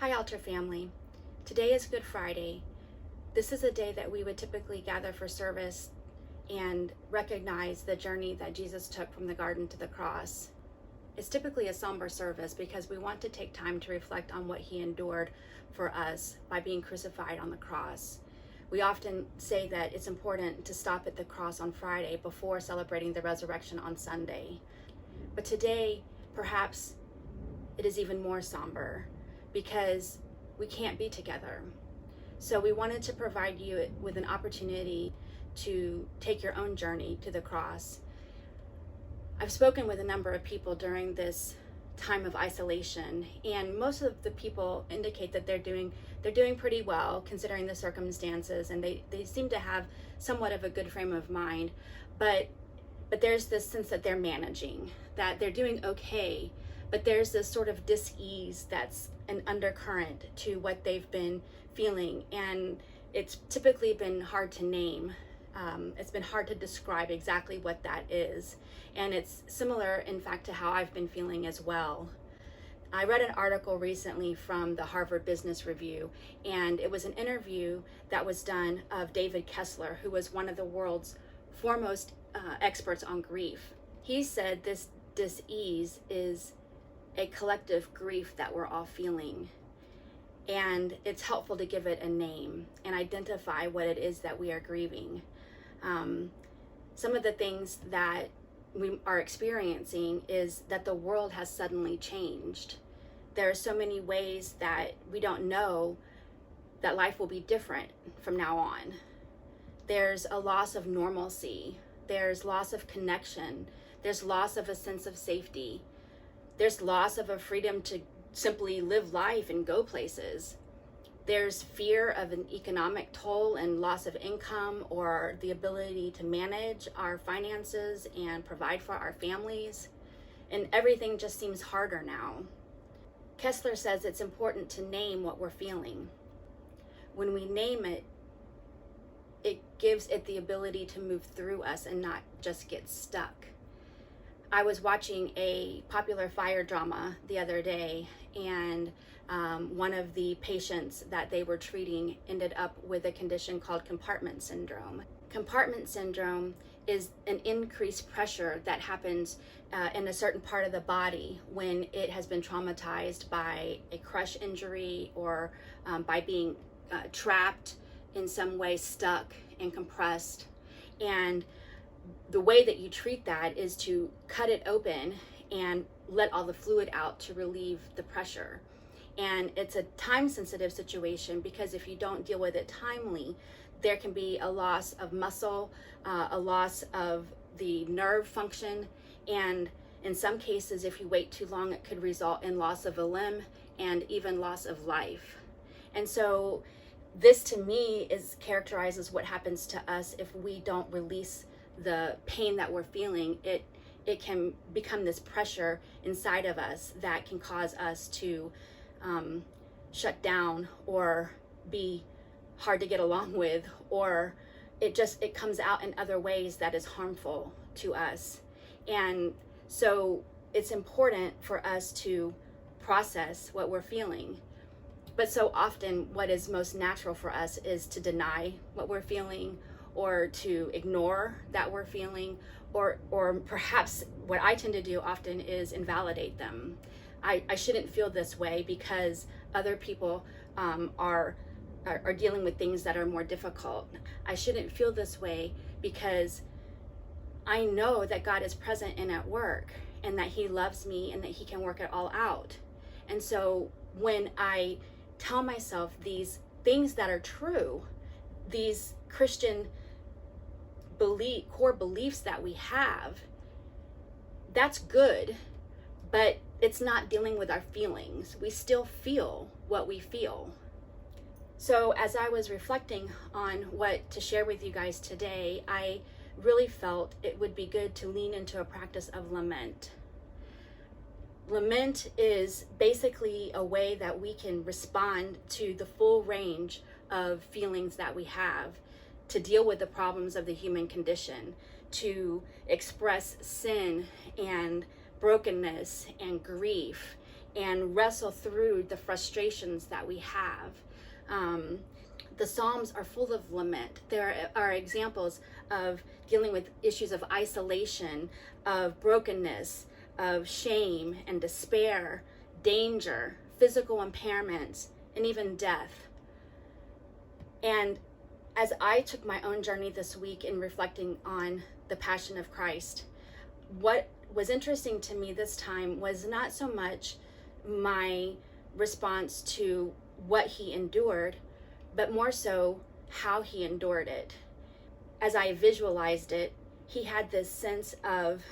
Hi, Altar family. Today is Good Friday. This is a day that we would typically gather for service and recognize the journey that Jesus took from the garden to the cross. It's typically a somber service because we want to take time to reflect on what he endured for us by being crucified on the cross. We often say that it's important to stop at the cross on Friday before celebrating the resurrection on Sunday. But today, perhaps it is even more somber because we can't be together. So we wanted to provide you with an opportunity to take your own journey to the cross. I've spoken with a number of people during this time of isolation, and most of the people indicate that they're doing pretty well considering the circumstances, and they seem to have somewhat of a good frame of mind, but there's this sense that they're managing, that they're doing okay, but there's this sort of dis-ease that's an undercurrent to what they've been feeling, and it's typically been hard to name. It's been hard to describe exactly what that is, and it's similar, in fact, to how I've been feeling as well. I read an article recently from the Harvard Business Review, and it was an interview that was done of David Kessler, who was one of the world's foremost experts on grief. He said this dis-ease is a collective grief that we're all feeling, and it's helpful to give it a name and identify what it is that we are grieving. Some of the things that we are experiencing is that the world has suddenly changed. There are so many ways that we don't know that life will be different from now on. There's a loss of normalcy. There's loss of connection. There's loss of a sense of safety. There's loss of a freedom to simply live life and go places. There's fear of an economic toll and loss of income or the ability to manage our finances and provide for our families. And everything just seems harder now. Kessler says it's important to name what we're feeling. When we name it, it gives it the ability to move through us and not just get stuck. I was watching a popular fire drama the other day, and one of the patients that they were treating ended up with a condition called compartment syndrome. Compartment syndrome is an increased pressure that happens in a certain part of the body when it has been traumatized by a crush injury or by being trapped in some way, stuck and compressed. And the way that you treat that is to cut it open and let all the fluid out to relieve the pressure. And it's a time-sensitive situation because if you don't deal with it timely, there can be a loss of muscle, a loss of the nerve function, and in some cases, if you wait too long, it could result in loss of a limb and even loss of life. And so this, to me, characterizes what happens to us if we don't release the pain that we're feeling. It can become this pressure inside of us that can cause us to shut down or be hard to get along with, or it comes out in other ways that is harmful to us. And so it's important for us to process what we're feeling. But so often what is most natural for us is to deny what we're feeling, or to ignore that we're feeling, or perhaps what I tend to do often is invalidate them. I shouldn't feel this way because other people are dealing with things that are more difficult. I shouldn't feel this way because I know that God is present and at work, and that he loves me and that he can work it all out. And so when I tell myself these things that are true, these Christian core beliefs that we have, that's good, but it's not dealing with our feelings. We still feel what we feel. So as I was reflecting on what to share with you guys today, I really felt it would be good to lean into a practice of lament. Lament is basically a way that we can respond to the full range of feelings that we have, to deal with the problems of the human condition, to express sin and brokenness and grief and wrestle through the frustrations that we have. The Psalms are full of lament. There are examples of dealing with issues of isolation, of brokenness, of shame and despair, danger, physical impairments, and even death. And as I took my own journey this week in reflecting on the Passion of Christ, what was interesting to me this time was not so much my response to what he endured, but more so how he endured it. As I visualized it, he had this sense of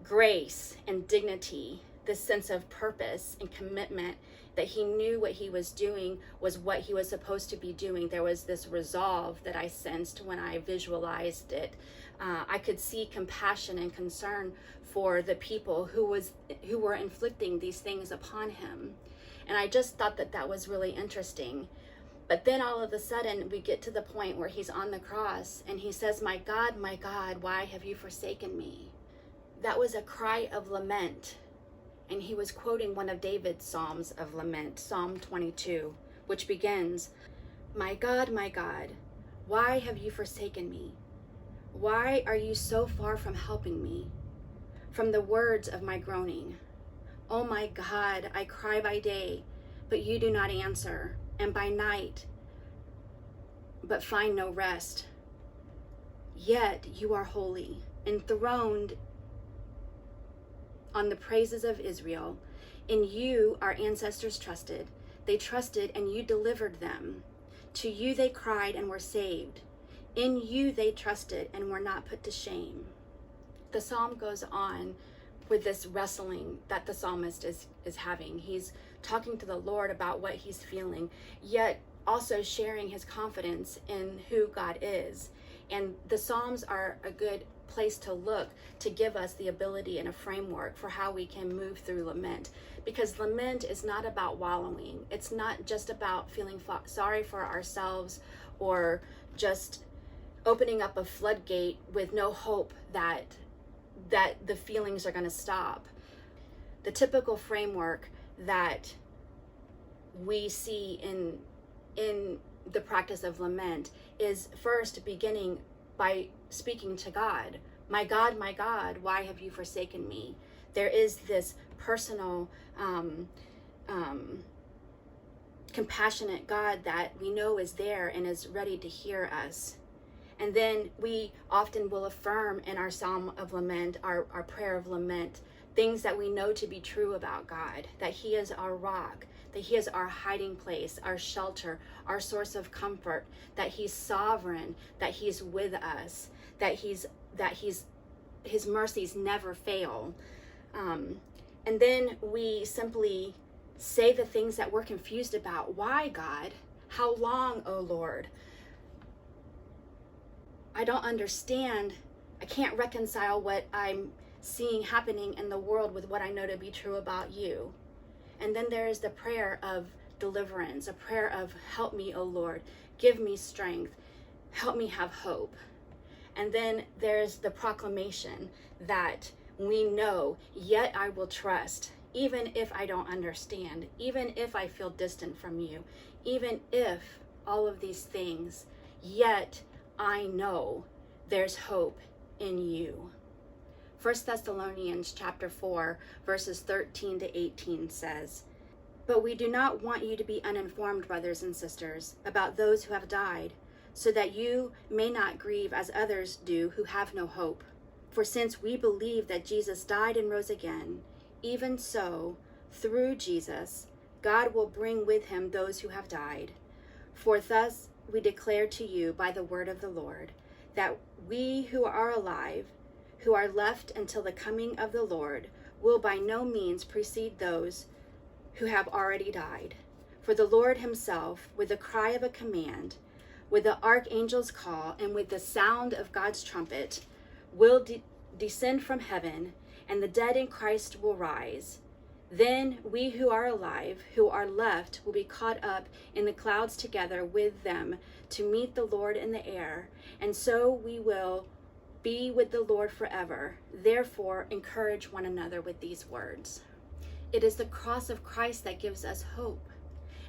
grace and dignity, this sense of purpose and commitment, that he knew what he was doing was what he was supposed to be doing. There was this resolve that I sensed when I visualized it. I could see compassion and concern for the people who were inflicting these things upon him. And I just thought that was really interesting. But then all of a sudden we get to the point where he's on the cross and he says, my God, why have you forsaken me? That was a cry of lament. And he was quoting one of David's Psalms of lament, Psalm 22, which begins, my God, why have you forsaken me? Why are you so far from helping me? From the words of my groaning. Oh my God, I cry by day, but you do not answer, and by night, but find no rest. Yet you are holy, enthroned on the praises of Israel. In you our ancestors trusted. They trusted and you delivered them. To you they cried and were saved. In you they trusted and were not put to shame. The psalm goes on with this wrestling that the psalmist is having. He's talking to the Lord about what he's feeling, yet also sharing his confidence in who God is. And the Psalms are a good place to look to give us the ability and a framework for how we can move through lament. Because lament is not about wallowing. It's not just about feeling sorry for ourselves or just opening up a floodgate with no hope that the feelings are going to stop. The typical framework that we see in the practice of lament is first beginning by speaking to God. My God, why have you forsaken me? There is this personal, compassionate God that we know is there and is ready to hear us. And then we often will affirm in our psalm of lament, our prayer of lament, things that we know to be true about God, that he is our rock, that he is our hiding place, our shelter, our source of comfort, that he's sovereign, that he's with us, that his mercies never fail. And then we simply say the things that we're confused about. Why, God? How long, O Lord? I don't understand. I can't reconcile what I'm seeing happening in the world with what I know to be true about you. And then there is the prayer of deliverance, a prayer of help me, O Lord, give me strength, help me have hope. And then there's the proclamation that we know, yet I will trust, even if I don't understand, even if I feel distant from you, even if all of these things, yet I know there's hope in you. 1 Thessalonians chapter 4, verses 13 to 18 says, But we do not want you to be uninformed, brothers and sisters, about those who have died, so that you may not grieve as others do who have no hope. For since we believe that Jesus died and rose again, even so, through Jesus, God will bring with him those who have died. For thus we declare to you by the word of the Lord, that we who are alive, who are left until the coming of the Lord, will by no means precede those who have already died. For the Lord himself, with the cry of a command, with the archangel's call, and with the sound of God's trumpet, will descend from heaven, and the dead in Christ will rise. Then we who are alive, who are left, will be caught up in the clouds together with them to meet the Lord in the air, and so we will be with the Lord forever. Therefore, encourage one another with these words. It is the cross of Christ that gives us hope.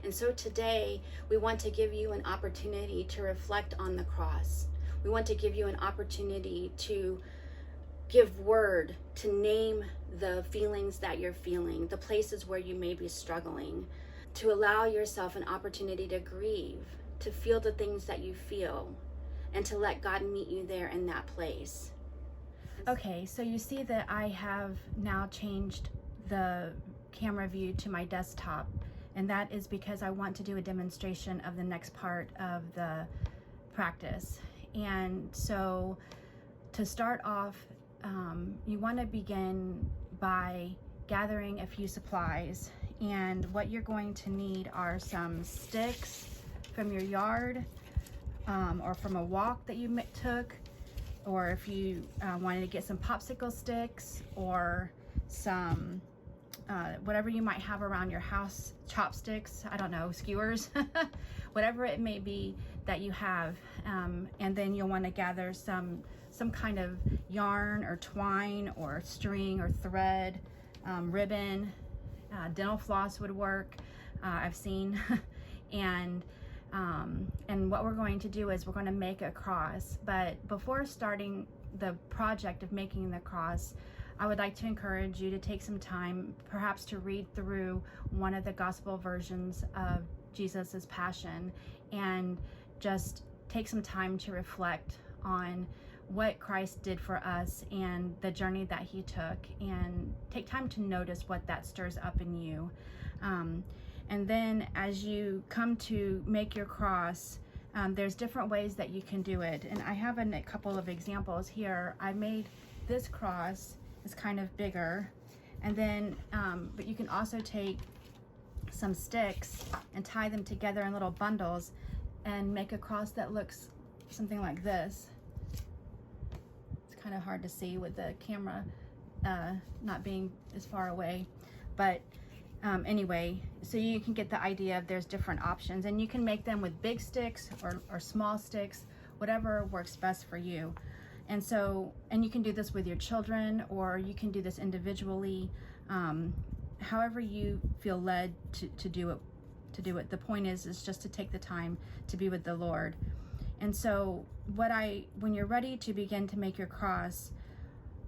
And so today, we want to give you an opportunity to reflect on the cross. We want to give you an opportunity to give word, to name the feelings that you're feeling, the places where you may be struggling, to allow yourself an opportunity to grieve, to feel the things that you feel, and to let God meet you there in that place. Okay, so you see that I have now changed the camera view to my desktop, and that is because I want to do a demonstration of the next part of the practice. And so to start off, you want to begin by gathering a few supplies, and what you're going to need are some sticks from your yard, or from a walk that you took, or if you wanted to get some popsicle sticks, or some whatever you might have around your house, chopsticks, I don't know, skewers, whatever it may be that you have. And then you'll want to gather some kind of yarn or twine or string or thread, ribbon, dental floss would work, I've seen. And what we're going to do is we're going to make a cross. But before starting the project of making the cross, I would like to encourage you to take some time, perhaps to read through one of the gospel versions of Jesus's Passion, and just take some time to reflect on what Christ did for us and the journey that he took, and take time to notice what that stirs up in you. And then as you come to make your cross, there's different ways that you can do it. And I have a couple of examples here. I made this cross. It's kind of bigger. And then, but you can also take some sticks and tie them together in little bundles and make a cross that looks something like this. It's kind of hard to see with the camera not being as far away. But anyway, so you can get the idea of there's different options, and you can make them with big sticks or small sticks, whatever works best for you. And so, and you can do this with your children, or you can do this individually, however you feel led to do it. The point is just to take the time to be with the Lord. And so when you're ready to begin to make your cross,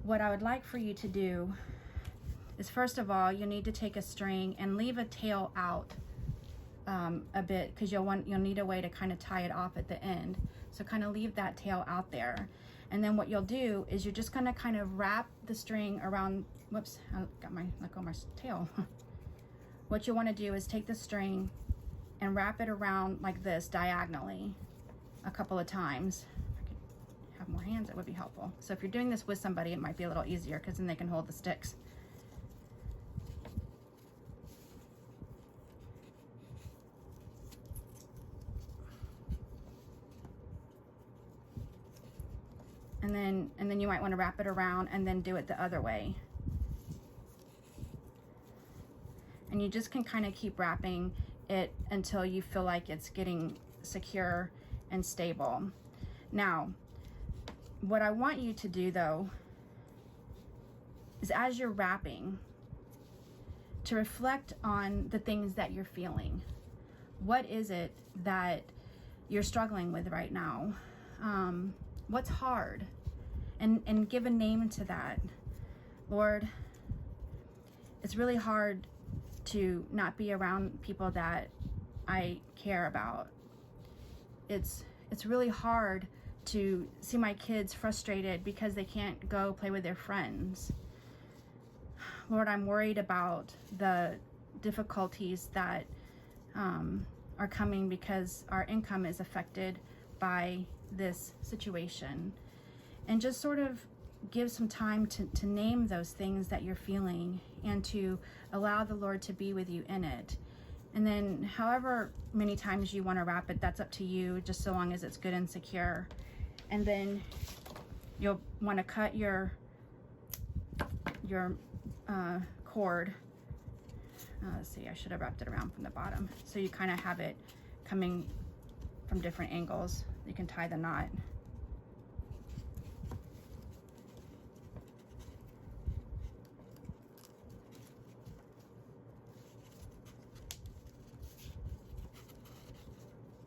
what I would like for you to do is, first of all, you'll need to take a string and leave a tail out a bit, because you'll need a way to kind of tie it off at the end. So kind of leave that tail out there. And then what you'll do is you're just going to kind of wrap the string around, whoops, I let go of my tail. What you want to do is take the string and wrap it around like this diagonally a couple of times. If I could have more hands, it would be helpful. So if you're doing this with somebody, it might be a little easier, because then they can hold the sticks. And then you might want to wrap it around and then do it the other way. And you just can kind of keep wrapping it until you feel like it's getting secure and stable. Now, what I want you to do though is, as you're wrapping, to reflect on the things that you're feeling. What is it that you're struggling with right now? What's hard? And give a name to that. Lord, it's really hard to not be around people that I care about. It's really hard to see my kids frustrated because they can't go play with their friends. Lord, I'm worried about the difficulties that are coming because our income is affected by this situation. And just sort of give some time to name those things that you're feeling, and to allow the Lord to be with you in it. And then however many times you want to wrap it, that's up to you, just so long as it's good and secure. And then you'll want to cut your cord. Let's see, I should have wrapped it around from the bottom, so you kind of have it coming from different angles. You can tie the knot.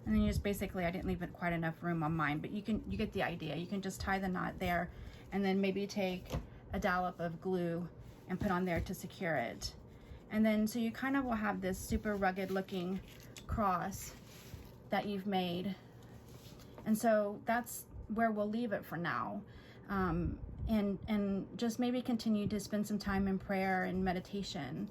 And then you just basically, I didn't leave it quite enough room on mine, but you get the idea. You can just tie the knot there, and then maybe take a dollop of glue and put on there to secure it. And then, so you kind of will have this super rugged looking cross that you've made. And so that's where we'll leave it for now. And just maybe continue to spend some time in prayer and meditation.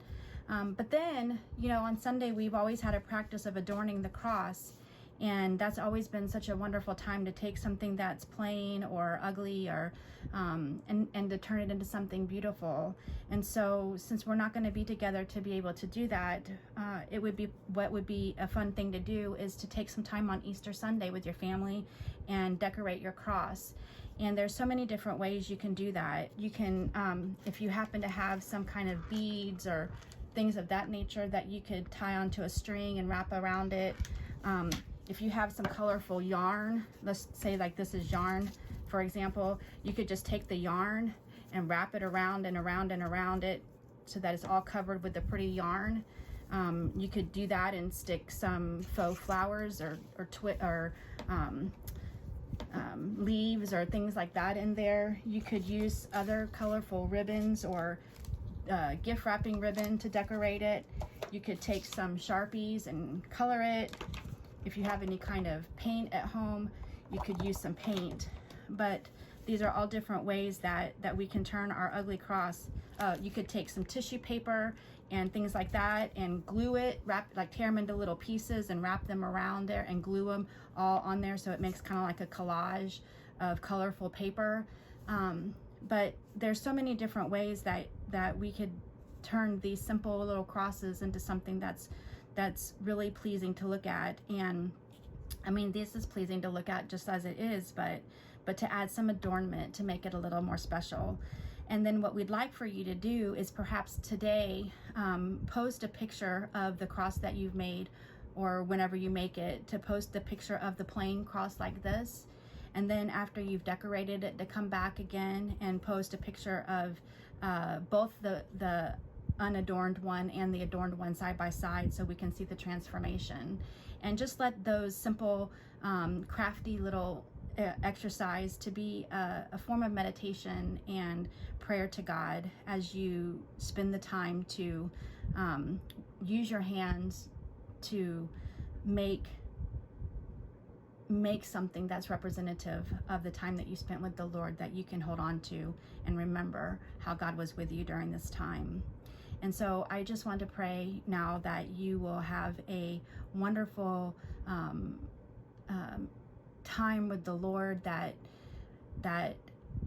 But then, you know, on Sunday, we've always had a practice of adorning the cross. And that's always been such a wonderful time to take something that's plain or ugly, or and to turn it into something beautiful. And so, since we're not going to be together to be able to do that, what would be a fun thing to do is to take some time on Easter Sunday with your family and decorate your cross. And there's so many different ways you can do that. You can, if you happen to have some kind of beads or things of that nature that you could tie onto a string and wrap around it. If you have some colorful yarn, let's say like this is yarn, for example, you could just take the yarn and wrap it around and around and around it so that it's all covered with the pretty yarn. You could do that and stick some faux flowers or leaves or things like that in there. You could use other colorful ribbons or gift wrapping ribbon to decorate it. You could take some Sharpies and color it. If you have any kind of paint at home, you could use some paint. But these are all different ways that we can turn our ugly cross. You could take some tissue paper and things like that and glue it, tear them into little pieces and wrap them around there and glue them all on there so it makes kind of like a collage of colorful paper. But there's so many different ways that we could turn these simple little crosses into something that's really pleasing to look at. And I mean, this is pleasing to look at just as it is, but to add some adornment to make it a little more special. And then what we'd like for you to do is perhaps today post a picture of the cross that you've made, or whenever you make it, to post the picture of the plain cross like this. And then after you've decorated it, to come back again and post a picture of both the unadorned one and the adorned one side by side, so we can see the transformation. And just let those simple crafty little exercise to be a form of meditation and prayer to God as you spend the time to use your hands to make something that's representative of the time that you spent with the Lord, that you can hold on to and remember how God was with you during this time. And so I just want to pray now that you will have a wonderful time with the Lord,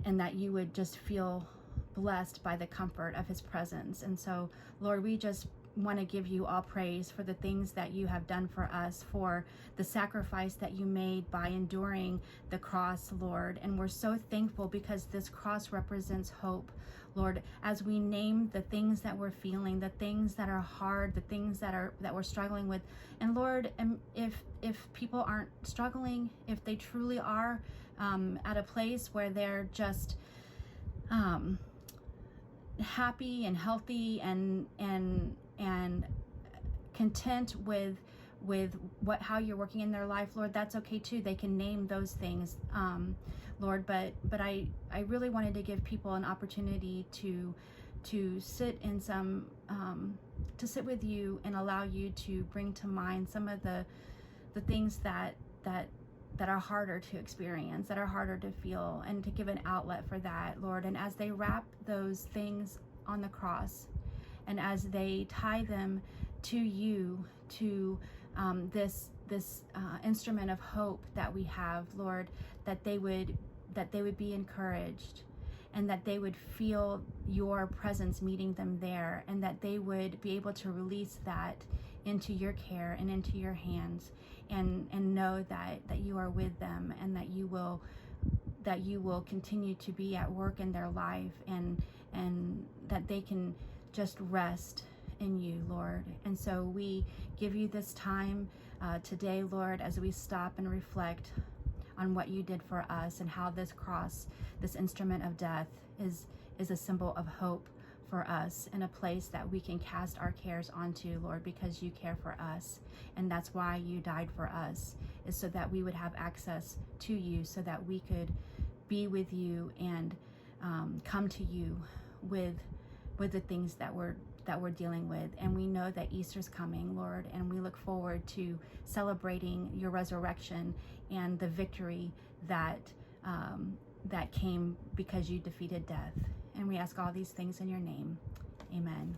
and that you would just feel blessed by the comfort of his presence. And so, Lord, we just want to give you all praise for the things that you have done for us, for the sacrifice that you made by enduring the cross, Lord. And we're so thankful because this cross represents hope, Lord, as we name the things that we're feeling, the things that are hard, the things that we're struggling with. And Lord, if people aren't struggling, if they truly are at a place where they're just happy and healthy and content with how you're working in their life, Lord, that's okay too. They can name those things, Lord. But I really wanted to give people an opportunity to sit in some to sit with you and allow you to bring to mind some of the things that are harder to experience, that are harder to feel, and to give an outlet for that, Lord. And as they wrap those things on the cross, and as they tie them to you, to this instrument of hope that we have, Lord, that they would be encouraged, and that they would feel your presence meeting them there, and that they would be able to release that into your care and into your hands, and know that you are with them, and that you will continue to be at work in their life, and that they can just rest in you, Lord. And so we give you this time today, Lord, as we stop and reflect on what you did for us, and how this cross, this instrument of death, is a symbol of hope for us in a place that we can cast our cares onto, Lord, because you care for us. And that's why you died for us, is so that we would have access to you, so that we could be with you and come to you with the things that we're dealing with. And we know that Easter's coming, Lord, and we look forward to celebrating your resurrection and the victory that came because you defeated death. And we ask all these things in your name. Amen.